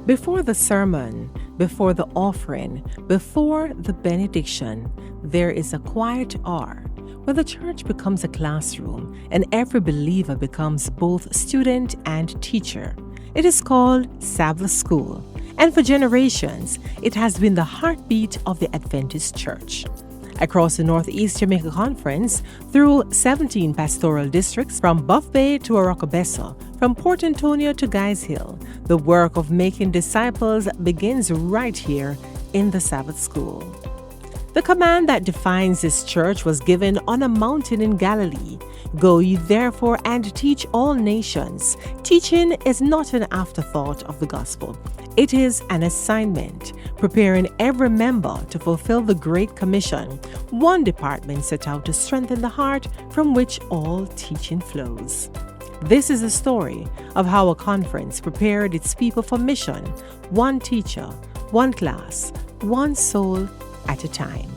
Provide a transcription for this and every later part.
Before the sermon, before the offering, before the benediction, there is a quiet hour where the church becomes a classroom and every believer becomes both student and teacher. It is called Sabbath School, and for generations, it has been the heartbeat of the Adventist Church. Across the Northeast Jamaica Conference, through 17 pastoral districts from Buff Bay to Arocobessa, from Port Antonio to Guys Hill, the work of making disciples begins right here in the Sabbath School. The command that defines this church was given on a mountain in Galilee. Go ye therefore and teach all nations. Teaching is not an afterthought of the gospel. It is an assignment, preparing every member to fulfill the Great Commission, one department set out to strengthen the heart from which all teaching flows. This is a story of how a conference prepared its people for mission, one teacher, one class, one soul at a time.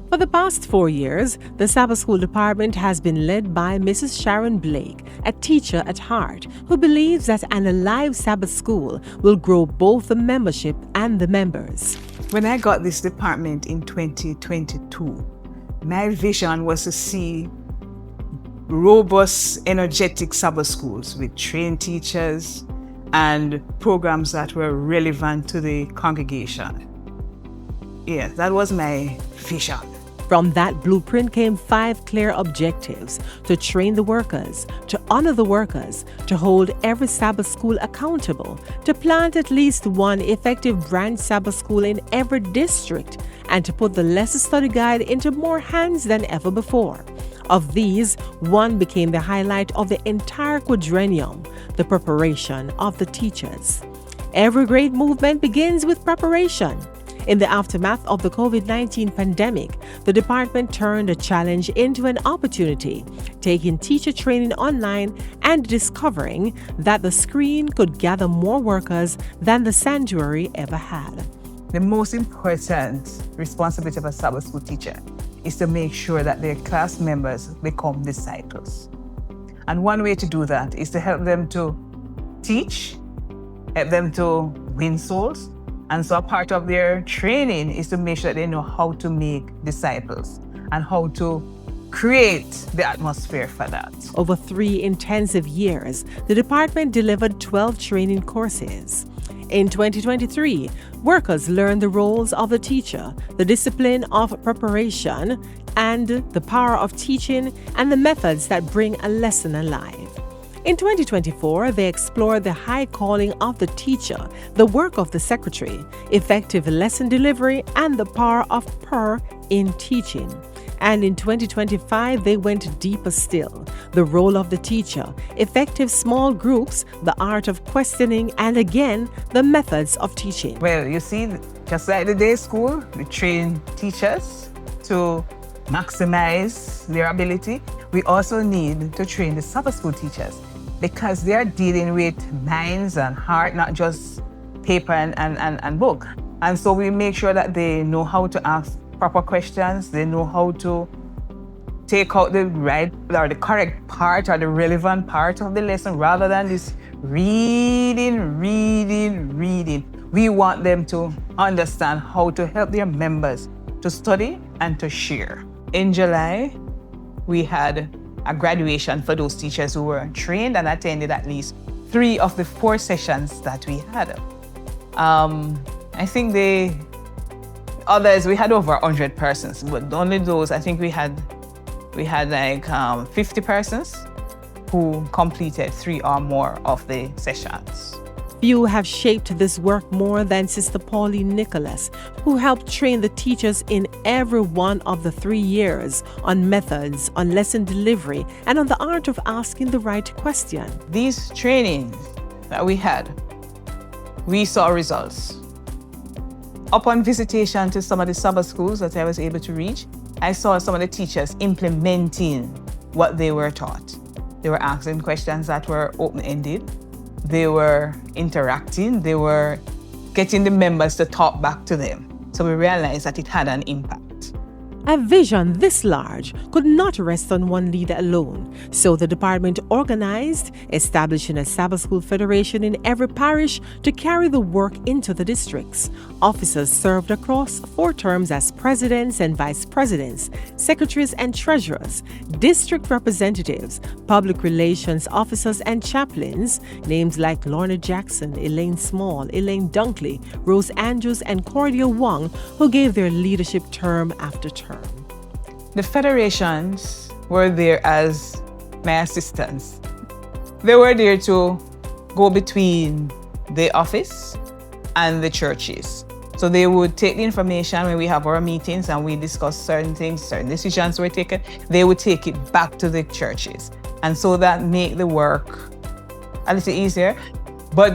For the past 4 years, the Sabbath School Department has been led by Mrs. Sharon Blake, a teacher at heart, who believes that an alive Sabbath school will grow both the membership and the members. When I got this department in 2022, my vision was to see robust, energetic Sabbath schools with trained teachers and programs that were relevant to the congregation. Yeah, that was my vision. From that blueprint came 5 clear objectives: to train the workers, to honor the workers, to hold every Sabbath school accountable, to plant at least one effective branch Sabbath school in every district, and to put the lesson study guide into more hands than ever before. Of these, one became the highlight of the entire quadrennial, the preparation of the teachers. Every great movement begins with preparation. In the aftermath of the COVID-19 pandemic, the department turned a challenge into an opportunity, taking teacher training online and discovering that the screen could gather more workers than the sanctuary ever had. The most important responsibility of a Sabbath school teacher is to make sure that their class members become disciples. And one way to do that is to help them to teach, help them to win souls. And so a part of their training is to make sure that they know how to make disciples and how to create the atmosphere for that. Over 3 intensive years, the department delivered 12 training courses. In 2023, workers learned the roles of the teacher, the discipline of preparation, and the power of teaching, and the methods that bring a lesson alive. In 2024, they explored the high calling of the teacher, the work of the secretary, effective lesson delivery, and the power of prayer in teaching. And in 2025, they went deeper still. The role of the teacher, effective small groups, the art of questioning, and again, the methods of teaching. Well, you see, just like the day school, we train teachers to maximize their ability. We also need to train the Sabbath school teachers because they are dealing with minds and heart, not just paper and book. And so we make sure that they know how to ask proper questions, they know how to take out the right or the correct part or the relevant part of the lesson rather than this reading. We want them to understand how to help their members to study and to share. In July, we had a graduation for those teachers who were trained and attended at least 3 of the 4 sessions that we had. I think the others, we had over 100 persons, but only those, I think we had like 50 persons who completed 3 or more of the sessions. Few have shaped this work more than Sister Pauline Nicholas, who helped train the teachers in every one of the 3 years on methods, on lesson delivery, and on the art of asking the right question. These trainings that we had, we saw results. Upon visitation to some of the Sabbath schools that I was able to reach, I saw some of the teachers implementing what they were taught. They were asking questions that were open-ended. They were interacting. They were getting the members to talk back to them. So we realized that it had an impact. A vision this large could not rest on one leader alone, so the department organized, establishing a Sabbath School Federation in every parish to carry the work into the districts. Officers served across 4 terms as presidents and vice presidents, secretaries and treasurers, district representatives, public relations officers and chaplains, names like Lorna Jackson, Elaine Small, Elaine Dunkley, Rose Andrews, and Cordia Wong, who gave their leadership term after term. The federations were there as my assistants. They were there to go between the office and the churches. So they would take the information when we have our meetings and we discuss certain things, certain decisions were taken, they would take it back to the churches. And so that made the work a little easier. But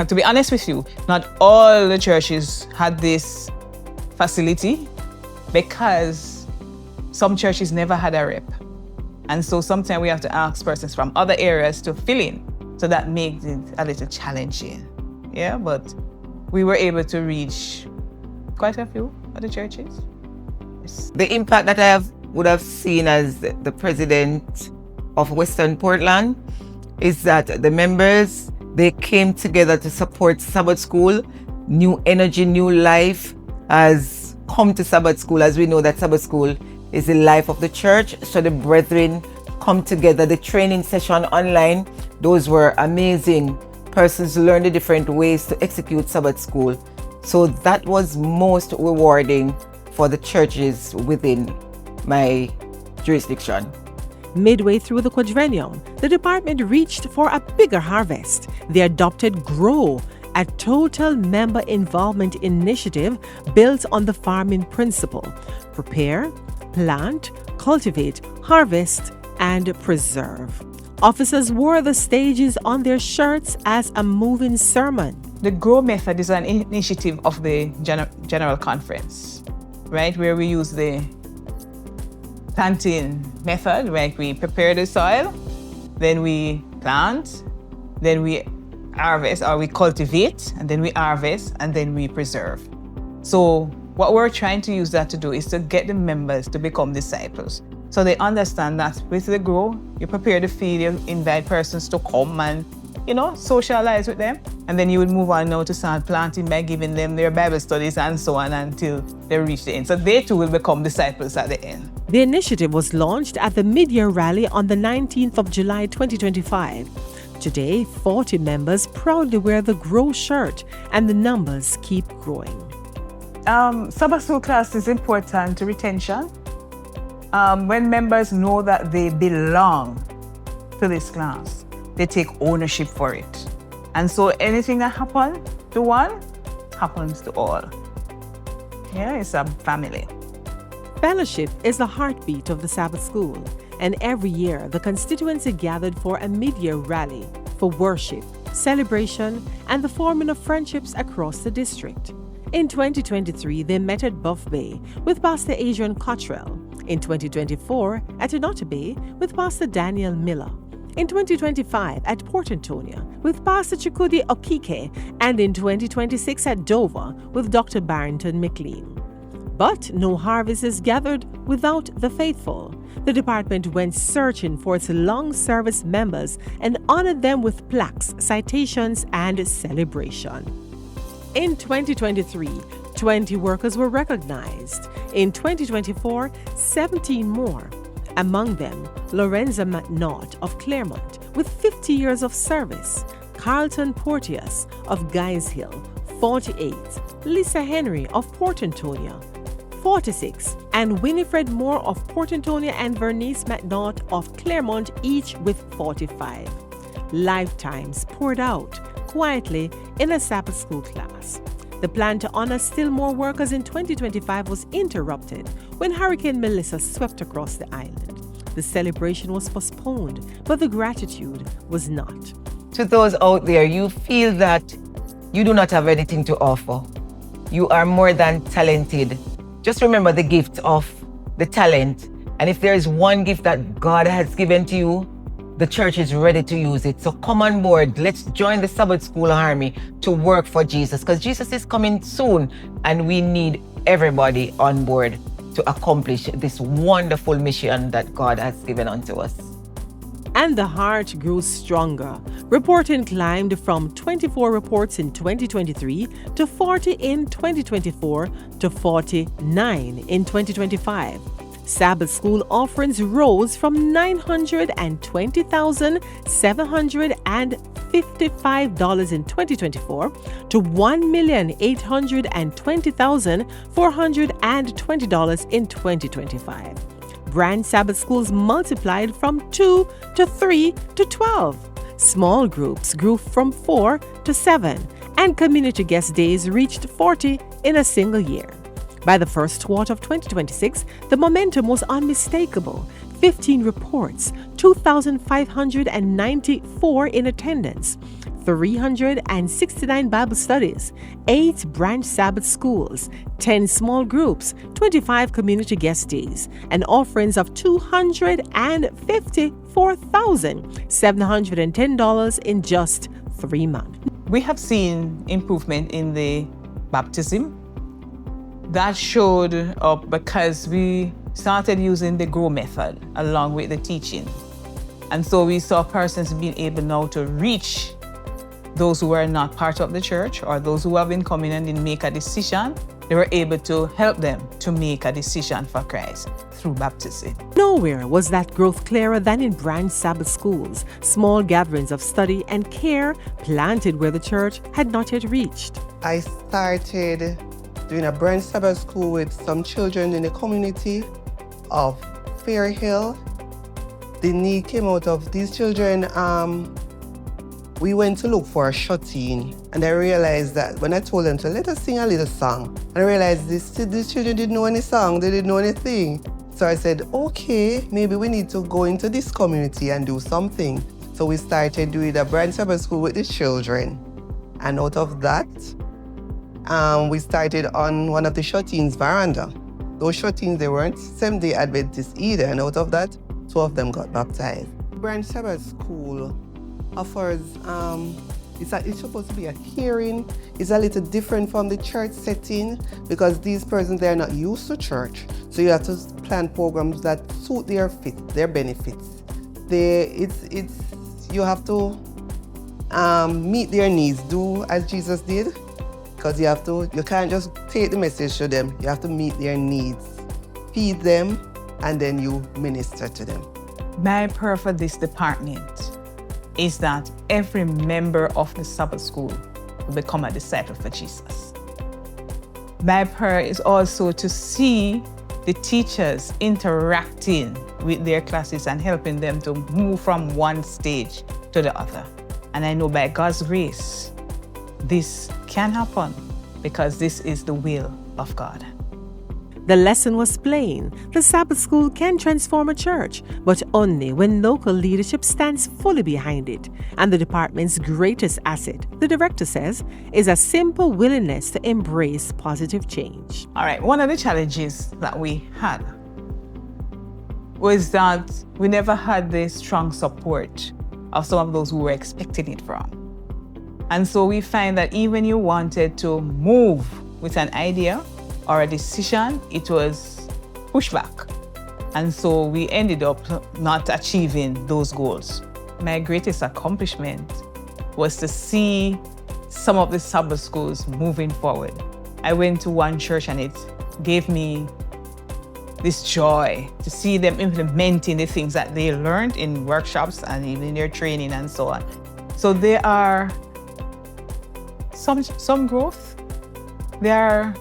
to be honest with you, not all the churches had this facility, because some churches never had a rep. And so sometimes we have to ask persons from other areas to fill in. So that makes it a little challenging. Yeah, but we were able to reach quite a few other churches. Yes. The impact that would have seen as the president of Western Portland is that the members, they came together to support Sabbath School. New energy, new life has come to Sabbath School, as we know that Sabbath School is the life of the church. So the brethren come together. The training session online, those were amazing. Persons learned the different ways to execute Sabbath School. So that was most rewarding for the churches within my jurisdiction. Midway through the quadrennial, the department reached for a bigger harvest. They adopted GROW, a total member involvement initiative built on the farming principle: prepare, plant, cultivate, harvest, and preserve. Officers wore the stages on their shirts as a moving sermon. The GROW method is an initiative of the General Conference, right? Where we use the planting method, right? We prepare the soil, then we plant, then we harvest, or we cultivate, and then we harvest, and then we preserve. So what we're trying to use that to do is to get the members to become disciples. So they understand that with the GROW, you prepare the field, you invite persons to come and, socialize with them. And then you would move on now to start planting by giving them their Bible studies and so on until they reach the end. So they too will become disciples at the end. The initiative was launched at the mid-year rally on the 19th of July 2025. Today, 40 members proudly wear the GROW shirt, and the numbers keep growing. Sabbath School class is important to retention. When members know that they belong to this class, they take ownership for it. And so anything that happens to one happens to all. Yeah, it's a family. Fellowship is the heartbeat of the Sabbath School, and every year the constituency gathered for a mid-year rally for worship, celebration, and the forming of friendships across the district. In 2023, they met at Buff Bay with Pastor Adrian Cottrell. In 2024, at Enotta Bay with Pastor Daniel Miller. In 2025, at Port Antonio with Pastor Chukudi Okike, and in 2026 at Dover with Dr. Barrington McLean. But no harvest is gathered without the faithful. The department went searching for its long-service members and honored them with plaques, citations, and celebration. In 2023, 20 workers were recognized. In 2024, 17 more. Among them, Lorenza McNaught of Claremont with 50 years of service, Carlton Porteous of Guys Hill, 48, Lisa Henry of Port Antonio, 46, and Winifred Moore of Port Antonio and Vernice McNaught of Claremont, each with 45. Lifetimes poured out quietly in a Sabbath School class. The plan to honor still more workers in 2025 was interrupted when Hurricane Melissa swept across the island. The celebration was postponed, but the gratitude was not. To those out there, you feel that you do not have anything to offer. You are more than talented. Just remember the gift of the talent. And if there is one gift that God has given to you, the church is ready to use it. So come on board. Let's join the Sabbath School Army to work for Jesus, because Jesus is coming soon and we need everybody on board to accomplish this wonderful mission that God has given unto us. And the heart grew stronger. Reporting climbed from 24 reports in 2023 to 40 in 2024 to 49 in 2025. Sabbath school offerings rose from $920,755 in 2024 to $1,820,420 in 2025. Branch Sabbath schools multiplied from 2 to 3 to 12. Small groups grew from 4 to 7, and community guest days reached 40 in a single year. By the first quarter of 2026, the momentum was unmistakable. 15 reports, 2,594 in attendance, 369 Bible studies, 8 branch Sabbath schools, 10 small groups, 25 community guest days, and offerings of $254,710 in just 3 months. We have seen improvement in the baptism. That showed up because we started using the GROW method along with the teaching. And so we saw persons being able now to reach those who were not part of the church or those who have been coming and didn't make a decision. They were able to help them to make a decision for Christ through baptism. Nowhere was that growth clearer than in branch Sabbath schools, small gatherings of study and care planted where the church had not yet reached. I started doing a branch Sabbath school with some children in the community of Fair Hill. The need came out of these children. We went to look for a shut-in, and I realized that when I told them to let us sing a little song, I realized these children didn't know any song, they didn't know anything. So I said, okay, maybe we need to go into this community and do something. So we started doing a branch Sabbath school with the children. And out of that, we started on one of the shut-ins veranda. Those shut-ins, they weren't Seventh-day Adventists either, and out of that, 2 of them got baptized. Branch Sabbath School offers, it's supposed to be a caring. It's a little different from the church setting because these persons, they're not used to church. So you have to plan programs that suit their fit, their benefits. You have to meet their needs, do as Jesus did. Because you can't just take the message to them. You have to meet their needs, feed them, and then you minister to them. My prayer for this department is that every member of the Sabbath school will become a disciple for Jesus. My prayer is also to see the teachers interacting with their classes and helping them to move from one stage to the other. And I know by God's grace, this can happen because this is the will of God. The lesson was plain. The Sabbath school can transform a church, but only when local leadership stands fully behind it. And the department's greatest asset, the director says, is a simple willingness to embrace positive change. All right, one of the challenges that we had was that we never had the strong support of some of those who were expecting it from. And so we find that even you wanted to move with an idea or a decision, it was pushback. And so we ended up not achieving those goals. My greatest accomplishment was to see some of the Sabbath schools moving forward. I went to one church and it gave me this joy to see them implementing the things that they learned in workshops and even in their training and so on. So there are some growth. There are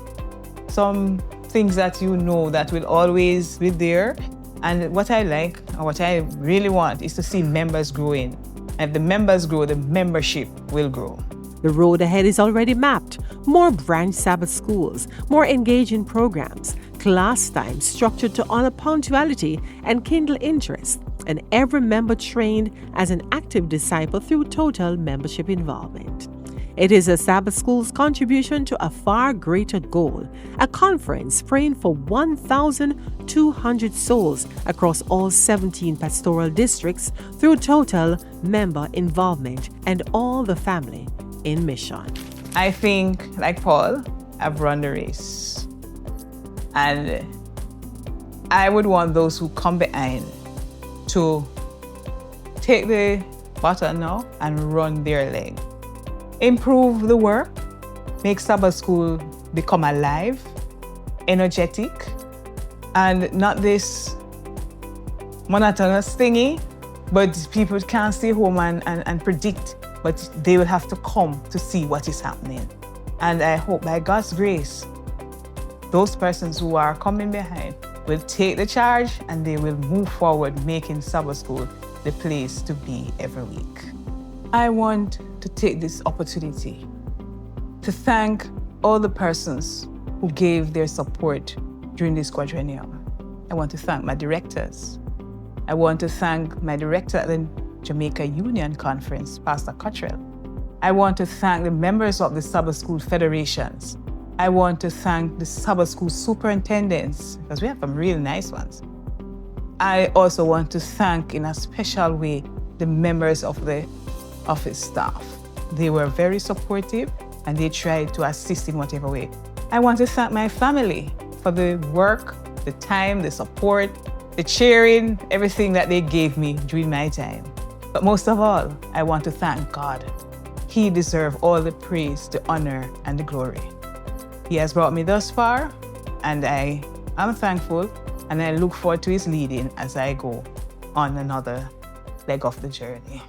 some things that you know that will always be there. And what I like, or what I really want, is to see members growing. And if the members grow, the membership will grow. The road ahead is already mapped. More branch Sabbath schools, more engaging programs, class time structured to honor punctuality and kindle interest, and every member trained as an active disciple through total membership involvement. It is a Sabbath school's contribution to a far greater goal, a conference praying for 1,200 souls across all 17 pastoral districts through total member involvement and all the family in mission. I think, like Paul, I've run the race. And I would want those who come behind to take the baton now and run their leg. Improve the work, make Sabbath School become alive, energetic, and not this monotonous thingy, but people can't stay home and predict, but they will have to come to see what is happening. And I hope by God's grace, those persons who are coming behind will take the charge and they will move forward, making Sabbath School the place to be every week. I want to take this opportunity to thank all the persons who gave their support during this quadrennial. I want to thank my directors. I want to thank my director at the Jamaica Union Conference, Pastor Cottrell. I want to thank the members of the Sabbath School Federations. I want to thank the Sabbath School superintendents, because we have some really nice ones. I also want to thank, in a special way, the members of the office staff. They were very supportive and they tried to assist in whatever way. I want to thank my family for the work, the time, the support, the cheering, everything that they gave me during my time. But most of all, I want to thank God. He deserves all the praise, the honor, and the glory. He has brought me thus far, and I am thankful, and I look forward to his leading as I go on another leg of the journey.